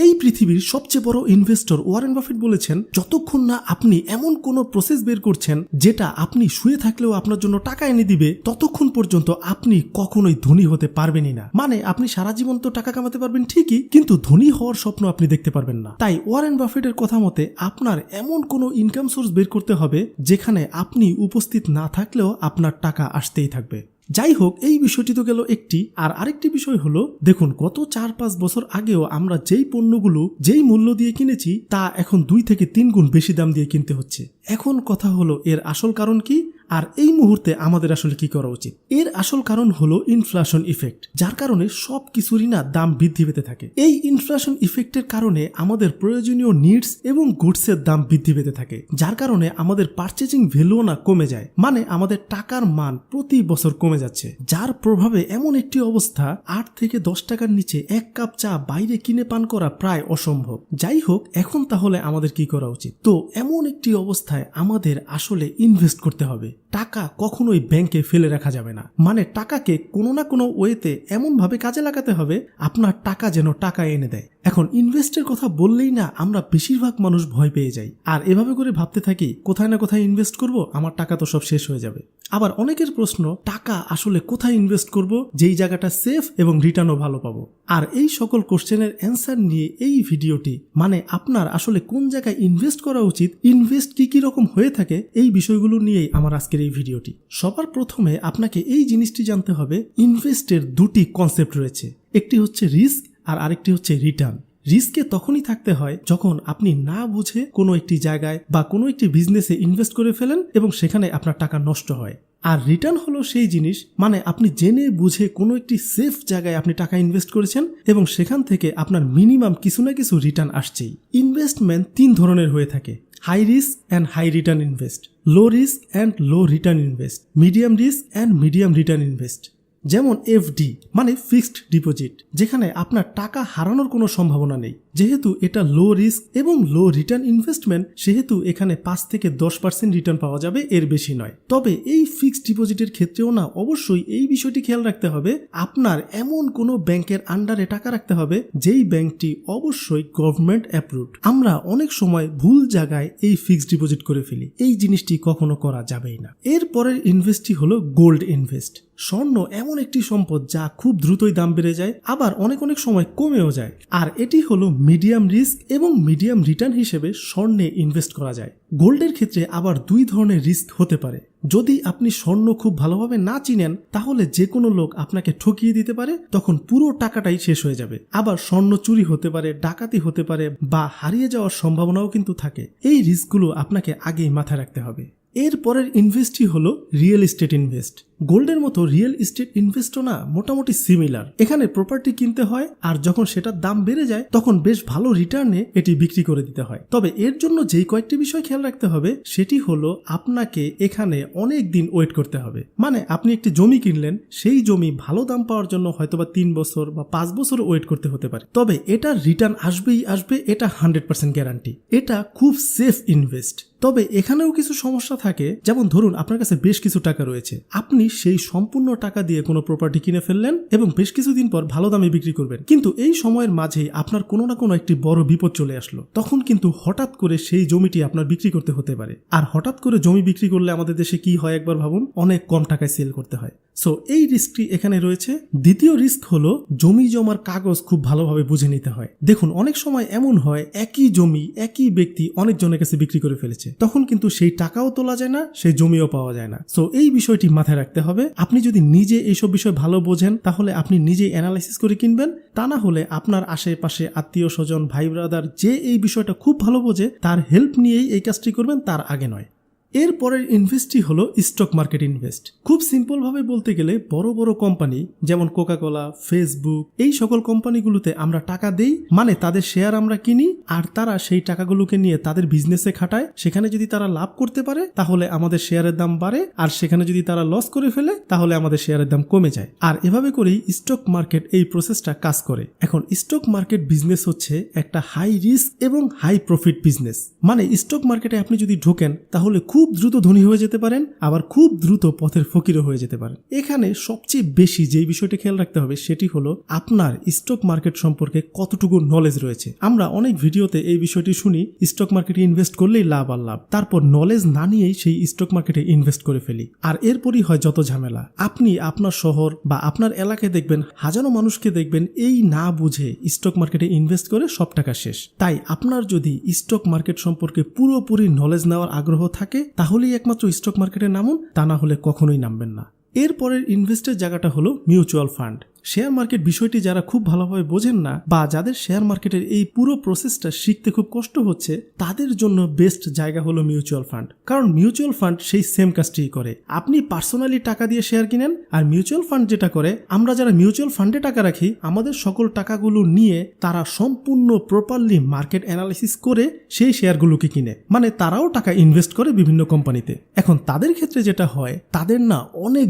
এই পৃথিবীর সবচেয়ে বড় ইনভেস্টর ওয়ারেন বাফেট বলেছেন, যতক্ষণ না আপনি এমন কোনো প্রসেস বের করছেন যেটা আপনি শুয়ে থাকলেও আপনার জন্য টাকা এনে দিবে, ততক্ষণ পর্যন্ত আপনি কখনোই ধনী হতে পারবেনই না। মানে আপনি সারা জীবন তো টাকা কামাতে পারবেন ঠিকই, কিন্তু ধনী হওয়ার স্বপ্ন আপনি দেখতে পারবেন না। তাই ওয়ারেন বাফেটের কথা মতে আপনার এমন কোনো ইনকাম সোর্স বের করতে হবে যেখানে আপনি উপস্থিত না থাকলেও আপনার টাকা আসতেই থাকবে। যাই হোক, এই বিষয়টি তো গেল একটি। আর আরেকটি বিষয় হলো, দেখুন গত 4-5 বছর আগেও আমরা যেই পণ্যগুলো যেই মূল্য দিয়ে কিনেছি তা এখন 2 থেকে 3 গুণ বেশি দাম দিয়ে কিনতে হচ্ছে। এখন কথা হলো এর আসল কারণ কি, আর এই মুহূর্তে আমাদের আসলে কি করা উচিত। এর আসল কারণ হলো ইনফ্লেশন ইফেক্ট, যার কারণে সব কিছুরই না দাম বৃদ্ধি পেতে থাকে। এই ইনফ্লেশন ইফেক্টের কারণে আমাদের প্রয়োজনীয় নিডস এবং গুডসের দাম বৃদ্ধি পেতে থাকে, যার কারণে আমাদের পারচেজিং ভ্যালু না কমে যায়। মানে আমাদের টাকার মান প্রতি বছর কমে যাচ্ছে, যার প্রভাবে এমন একটি অবস্থা 8 থেকে 10 টাকার নিচে 1 কাপ চা বাইরে কিনে পান করা প্রায় অসম্ভব। যাই হোক, এখন তাহলে আমাদের কি করা উচিত। তো এমন একটি অবস্থায় আমাদের আসলে ইনভেস্ট করতে হবে। টাকা কখনোই ব্যাংকে ফেলে রাখা যাবে না। মানে টাকাকে কোনো না কোনো ওয়েতে এমন ভাবে কাজে লাগাতে হবে আপনার টাকা যেন টাকা এনে দেয়। এখন ইনভেস্টের কথা বললেই না আমরা বেশিরভাগ মানুষ ভয় পেয়ে যাই, আর এভাবে করে ভাবতে থাকি কোথায় না কোথায় ইনভেস্ট করব, আমার টাকা তো সব শেষ হয়ে যাবে। আবার অনেকের প্রশ্ন, টাকা আসলে কোথায় ইনভেস্ট করব যেই জায়গাটা সেফ এবং রিটার্নও ভালো পাবো। আর এই সকল কোশ্চেনের অ্যান্সার নিয়ে এই ভিডিওটি, মানে আপনার আসলে কোন জায়গায় ইনভেস্ট করা উচিত, ইনভেস্ট কি রকম হয়ে থাকে, এই বিষয়গুলো নিয়েই আমার আজকের এই ভিডিওটি। সবার প্রথমে আপনাকে এই জিনিসটি জানতে হবে, ইনভেস্টের দুটি কনসেপ্ট রয়েছে, একটি হচ্ছে রিস্ক আর আরেকটি হচ্ছে রিটার্ন। রিস্কে তখনই থাকতে হয় যখন আপনি না বুঝে কোনো একটি জায়গায় বা কোনো একটি বিজনেসে ইনভেস্ট করে ফেলেন এবং সেখানে আপনার টাকা নষ্ট হয়। আর রিটার্ন হলো সেই জিনিস, মানে আপনি জেনে বুঝে কোনো একটি সেফ জায়গায় আপনি টাকা ইনভেস্ট করেছেন এবং সেখান থেকে আপনার মিনিমাম কিছু না কিছু রিটার্ন আসছেই। ইনভেস্টমেন্ট 3 ধরনের হয়ে থাকে, high risk and high return invest, low risk and low return invest, medium risk and medium return invest. যেমন এফডি মানে ফিক্সড ডিপোজিট, যেখানে আপনার টাকা হারানোর কোনো সম্ভাবনা নেই। যেহেতু এটা লো রিস্ক এবং লো রিটার্ন ইনভেস্টমেন্ট, সেহেতু এখানে 5 থেকে 10% রিটার্ন পাওয়া যাবে, এর বেশি নয়। তবে এই ফিক্সড ডিপোজিটের ক্ষেত্রেও না অবশ্যই এই বিষয়টি খেয়াল রাখতে হবে, আপনার এমন কোনো ব্যাংকের আন্ডারে টাকা রাখতে হবে যেই ব্যাংকটি অবশ্যই গভর্নমেন্ট অ্যাপ্রুভড। আমরা অনেক সময় ভুল জায়গায় এই ফিক্সড ডিপোজিট করে ফেলি, এই জিনিসটি কখনো করা যাবেই না। এর পরের ইনভেস্টটি হলো গোল্ড ইনভেস্ট। স্বর্ণ এমন একটি সম্পদ যা খুব দ্রুতই দাম বেড়ে যায়, আবার অনেক সময় কমেও যায়। আর এটি হলো মিডিয়াম রিস্ক এবং মিডিয়াম রিটার্ন হিসেবে স্বর্ণে ইনভেস্ট করা যায়। গোল্ডের ক্ষেত্রে আবার 2 ধরনের রিস্ক হতে পারে। যদি আপনি স্বর্ণ খুব ভালোভাবে না চিনেন, তাহলে যে কোনো লোক আপনাকে ঠকিয়ে দিতে পারে, তখন পুরো টাকাটাই শেষ হয়ে যাবে। আবার স্বর্ণ চুরি হতে পারে, ডাকাতি হতে পারে বা হারিয়ে যাওয়ার সম্ভাবনাও কিন্তু থাকে। এই রিস্কগুলো আপনাকে আগেই মাথায় রাখতে হবে। এর পরের ইনভেস্টই হলো রিয়েল এস্টেট ইনভেস্ট। গোল্ডের মতো রিয়েল এস্টেট ইনভেস্টও না মোটামুটি সিমিলার। এখানে প্রপার্টি কিনতে হয়, আর যখন সেটার দাম বেড়ে যায় তখন বেশ ভালো রিটার্নে এটি বিক্রি করে দিতে হয়। তবে এর জন্য যেই কয়েকটি বিষয় খেয়াল রাখতে হবে, সেটি হলো আপনাকে এখানে অনেক দিন ওয়েট করতে হবে। মানে আপনি একটি জমি কিনলেন, সেই জমি ভালো দাম পাওয়ার জন্য হয়তোবা 3 বছর বা 5 বছর ওয়েট করতে হতে পারে। তবে এটার রিটার্ন আসবেই আসবে, এটা 100% গ্যারান্টি। এটা খুব সেফ ইনভেস্ট। তবে এখানেও কিছু সমস্যা থাকে, যেমন ধরুন আপনার কাছে বেশ কিছু টাকা রয়েছে, আপনি সেই সম্পূর্ণ টাকা দিয়ে কোনো প্রপার্টি কিনে ফেললেন এবং বেশ কিছুদিন পর ভালো দামে বিক্রি করবেন, কিন্তু এই সময়ের মাঝেই আপনার কোনো না কোনো একটি বড় বিপদ চলে আসলো। তখন কিন্তু হঠাৎ করে সেই জমিটি আপনার বিক্রি করতে হতে পারে। আর হঠাৎ করে জমি বিক্রি করলে আমাদের দেশে কি হয় একবার ভাবুন, অনেক কম টাকায় সেল করতে হয়। সো এই রিস্কটি এখানে রয়েছে। দ্বিতীয় রিস্ক হলো জমি জমার কাগজ খুব ভালোভাবে বুঝে নিতে হয়। দেখুন অনেক সময় এমন হয়, একই জমি একই ব্যক্তি অনেকজনের কাছে বিক্রি করে ফেলেছে, তখন কিন্তু সেই টাকাও তোলা যায় না, সেই জমিও পাওয়া যায় না। সো এই বিষয়টি মাথায় রাখতে হবে। আপনি যদি নিজে এইসব বিষয় ভালো বোঝেন, তাহলে আপনি নিজেই অ্যানালাইসিস করে কিনবেন। তা না হলে আপনার আশেপাশে আত্মীয় স্বজন, ভাই ব্রাদার যে এই বিষয়টা খুব ভালো বোঝে, তার হেল্প নিয়েই এই কাজটি করবেন, তার আগে নয়। এর পরের ইনভেস্টই হলো স্টক মার্কেট ইনভেস্ট। খুব সিম্পল ভাবে বলতে গেলে বড় বড় কোম্পানি যেমন কোকাকোলা, ফেসবুক, এই সকল কোম্পানিগুলোতে আমরা টাকা দেই, মানে তাদের শেয়ার আমরা কিনি, আর তারা সেই টাকাগুলোকে নিয়ে তাদের বিজনেসে খাটায়। সেখানে যদি তারা লাভ করতে পারে তাহলে আমাদের শেয়ারের দাম বাড়ে, আর সেখানে যদি তারা লস করে ফেলে তাহলে আমাদের শেয়ারের দাম কমে যায়। আর এভাবে করেই স্টক মার্কেট এই প্রসেসটা কাজ করে। এখন স্টক মার্কেট বিজনেস হচ্ছে একটা হাই রিস্ক এবং হাই প্রফিট বিজনেস। মানে স্টক মার্কেটে আপনি যদি ঢোকেন তাহলে খুব দ্রুত ধনী হয়ে যেতে পারেন, আবার খুব দ্রুত পথের ফকিরও হয়ে যেতে পারেন। এখানে সবচেয়ে বেশি যেই বিষয়টা খেয়াল রাখতে হবে সেটি হলো আপনার স্টক মার্কেট সম্পর্কে কতটুকু নলেজ রয়েছে। আমরা অনেক ভিডিওতে এই বিষয়টি শুনি, স্টক মার্কেটে ইনভেস্ট করলেই লাভ আর লাভ, তারপর নলেজ না নিয়েই সেই স্টক মার্কেটে ইনভেস্ট করে ফেলি, আর এরপরই হয় যত ঝামেলা। আপনি আপনার শহর বা আপনার এলাকায় দেখবেন হাজারো মানুষকে দেখবেন এই না বুঝে স্টক মার্কেটে ইনভেস্ট করে সব টাকা শেষ। তাই আপনার যদি স্টক মার্কেট সম্পর্কে পুরোপুরি নলেজ নেওয়ার আগ্রহ থাকে তাহলেই একমাত্র স্টক মার্কেটে নামুন, তা না হলে কখনোই নামবেন না। এরপরের ইনভেস্টের জায়গাটা হলো মিউচুয়াল ফান্ড। শেয়ার মার্কেট বিষয়টি যারা খুব ভালোভাবে বোঝেন না বা যাদের শেয়ার মার্কেটের এই পুরো প্রসেসটা শিখতে খুব কষ্ট হচ্ছে, তাদের জন্য বেস্ট জায়গা হলো মিউচুয়াল ফান্ড। কারণ মিউচুয়াল ফান্ড সেই সেম কাজটিই করে। আপনি পার্সোনালি টাকা দিয়ে শেয়ার কিনেন, আর মিউচুয়াল ফান্ড যেটা করে, আমরা যারা মিউচুয়াল ফান্ডে টাকা রাখি আমাদের সকল টাকাগুলো নিয়ে তারা সম্পূর্ণ প্রপারলি মার্কেট অ্যানালাইসিস করে সেই শেয়ারগুলোকে কিনে, মানে তারাও টাকা ইনভেস্ট করে বিভিন্ন কোম্পানিতে। এখন তাদের ক্ষেত্রে যেটা হয়, তাদের না অনেক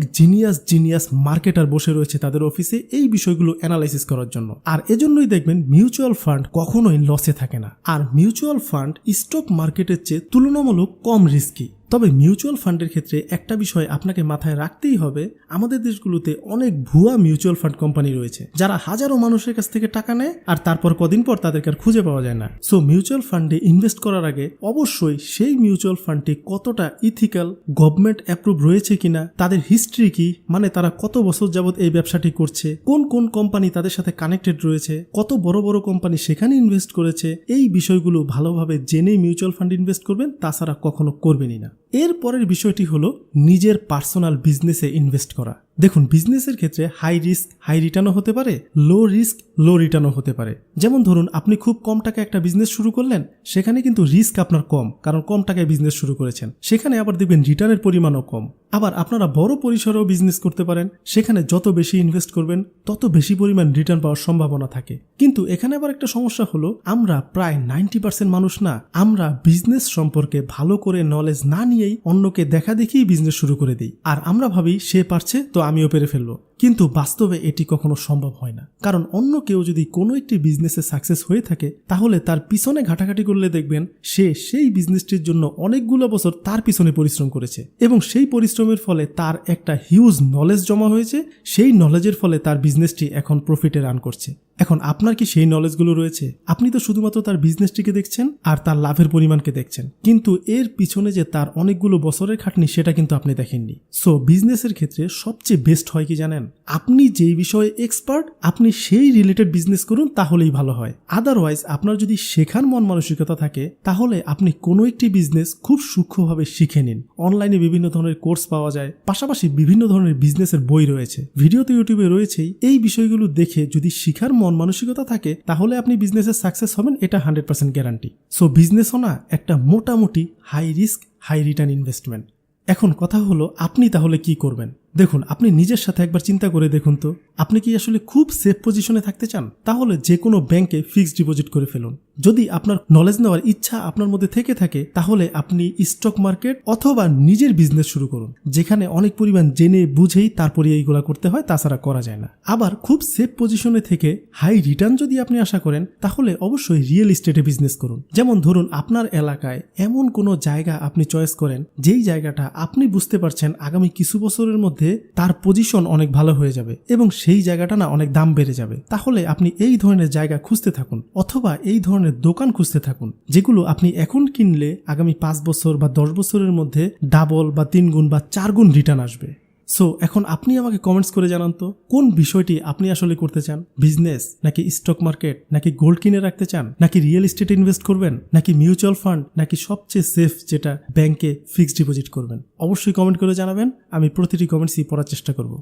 জিনিয়াস মার্কেটার বসে রয়েছে তাদের অফিসে এই বিষয়গুলো অ্যানালাইসিস করার জন্য, আর এজন্যই দেখবেন মিউচুয়াল ফান্ড কখনোই লসে থাকে না। আর মিউচুয়াল ফান্ড স্টক মার্কেটের চেয়ে তুলনামূলক কম রিস্কি। তবে মিউচুয়াল ফান্ডের ক্ষেত্রে একটা বিষয় আপনাকে মাথায় রাখতেই হবে, আমাদের দেশগুলোতে অনেক ভুয়া মিউচুয়াল ফান্ড কোম্পানি রয়েছে যারা হাজারো মানুষের কাছ থেকে টাকা নেয় আর তারপর কদিন পর তাদেরকে আর খুঁজে পাওয়া যায় না। সো মিউচুয়াল ফান্ডে ইনভেস্ট করার আগে অবশ্যই সেই মিউচুয়াল ফান্ডটি কতটা ইথিক্যাল, গভর্নমেন্ট অ্যাপ্রুভ রয়েছে কিনা, তাদের হিস্ট্রি কি, মানে তারা কত বছর যাবত এই ব্যবসাটি করছে, কোন কোন কোম্পানি তাদের সাথে কানেক্টেড রয়েছে, কত বড় বড় কোম্পানি সেখানে ইনভেস্ট করেছে, এই বিষয়গুলো ভালোভাবে জেনেই মিউচুয়াল ফান্ড ইনভেস্ট করবেন, তাছাড়া কখনো করবেনই না। এর পরের বিষয়টি হলো নিজের পার্সোনাল বিজনেসে ইনভেস্ট করা। দেখুন, বিজনেসের ক্ষেত্রে হাই রিস্ক হাই রিটার্নও হতে পারে, লো রিস্ক লো রিটার্নও হতে পারে। যেমন ধরুন আপনি খুব কম টাকায় একটা বিজনেস শুরু করলেন, সেখানে কিন্তু রিস্ক আপনার কম, কারণ কম টাকায় বিজনেস শুরু করেছেন, সেখানে আবার দেখবেন রিটার্নের পরিমাণও কম। আবার আপনারা বড় পরিসরেও বিজনেস করতে পারেন, সেখানে যত বেশি ইনভেস্ট করবেন তত বেশি পরিমাণ রিটার্ন পাওয়ার সম্ভাবনা থাকে। কিন্তু এখানে আবার একটা সমস্যা হলো, আমরা প্রায় 90% মানুষ না, আমরা বিজনেস সম্পর্কে ভালো করে নলেজ না নিয়েই অন্যকে দেখা দেখিই বিজনেস শুরু করে দিই, আর আমরা ভাবি সে পারছে তো আমিও পেরে ফেলবো। কিন্তু বাস্তবে এটি কখনো সম্ভব হয় না, কারণ অন্য কেউ যদি কোনো একটি বিজনেসে সাকসেস হয়ে থাকে তাহলে তার পিছনে ঘাটাঘাটি করলে দেখবেন সে সেই বিজনেসটির জন্য অনেকগুলো বছর তার পিছনে পরিশ্রম করেছে, এবং সেই পরিশ্রমের ফলে তার একটা হিউজ নলেজ জমা হয়েছে, সেই নলেজের ফলে তার বিজনেসটি এখন প্রফিটে রান করছে। এখন আপনার কি সেই নলেজগুলো রয়েছে? আপনি তো শুধুমাত্র তার বিজনেসটিকে দেখছেন আর তার লাভের পরিমাণকে দেখছেন, কিন্তু এর পিছনে যে তার অনেকগুলো বছরের খাটনি সেটা কিন্তু আপনি দেখেননি। সো বিজনেসের ক্ষেত্রে সবচেয়ে বেস্ট হয় কি জানেন? আপনি যেই বিষয়ে এক্সপার্ট আপনি সেই রিলেটেড বিজনেস করুন, তাহলেই ভালো হয়। আদারওয়াইজ আপনার যদি শেখার মন মানসিকতা থাকে তাহলে আপনি কোনো একটি বিজনেস খুব সূক্ষ্মভাবে শিখে নিন। অনলাইনে বিভিন্ন ধরনের কোর্স পাওয়া যায়, পাশাপাশি বিভিন্ন ধরনের বিজনেসের বই রয়েছে, ভিডিওতে ইউটিউবে রয়েছেই। এই বিষয়গুলো দেখে যদি শিখার মন মানসিকতা থাকে তাহলে আপনি বিজনেসে সাকসেস হবেন, এটা 100% গ্যারান্টি। সো বিজনেসও না একটা মোটামুটি high risk high return investment. এখন কথা হলো আপনি তাহলে কি করবেন? দেখুন, আপনি নিজের সাথে একবার চিন্তা করে দেখুন তো, আপনি কি আসলে খুব সেফ পজিশনে থাকতে চান? তাহলে যে কোনো ব্যাংকে ফিক্সড ডিপোজিট করে ফেলুন। যদি আপনার নলেজ নেওয়ার ইচ্ছা আপনার মধ্যে থেকে থাকে তাহলে আপনি স্টক মার্কেট অথবা নিজের বিজনেস শুরু করুন, যেখানে অনেক পরিমাণ জেনে বুঝেই তারপরে এইগুলা করতে হয়, তাছাড়া করা যায় না। আবার খুব সেফ পজিশনে থেকে হাই রিটার্ন যদি আপনি আশা করেন তাহলে অবশ্যই রিয়েল এস্টেটে বিজনেস করুন। যেমন ধরুন আপনার এলাকায় এমন কোনো জায়গা আপনি চয়েস করেন যেই জায়গাটা আপনি বুঝতে পারছেন আগামী কিছু বছরের মধ্যে তার পজিশন অনেক ভালো হয়ে যাবে এবং সেই জায়গাটা না অনেক দাম বেড়ে যাবে। তাহলে আপনি এই ধরনের জায়গা খুঁজতে থাকুন, অথবা এই ধরনের দোকান খুঁজতে থাকুন যেগুলো আপনি এখন কিনলে আগামী 5 বছর বা 10 বছরের মধ্যে ডাবল বা 3 গুণ বা 4 গুণ রিটার্ন আসবে। সো এখন আপনি আমাকে কমেন্টস করে জানান তো, কোন বিষয়টি আপনি আসলে করতে চান? বিজনেস, নাকি স্টক মার্কেট, নাকি গোল্ড কিনে রাখতে চান, নাকি রিয়েল এস্টেটে ইনভেস্ট করবেন, নাকি মিউচুয়াল ফান্ড, নাকি সবচেয়ে সেফ যেটা ব্যাংকে ফিক্সড ডিপোজিট করবেন? অবশ্যই কমেন্ট করে জানাবেন, আমি প্রতিটি কমেন্টসই পড়ার চেষ্টা করব।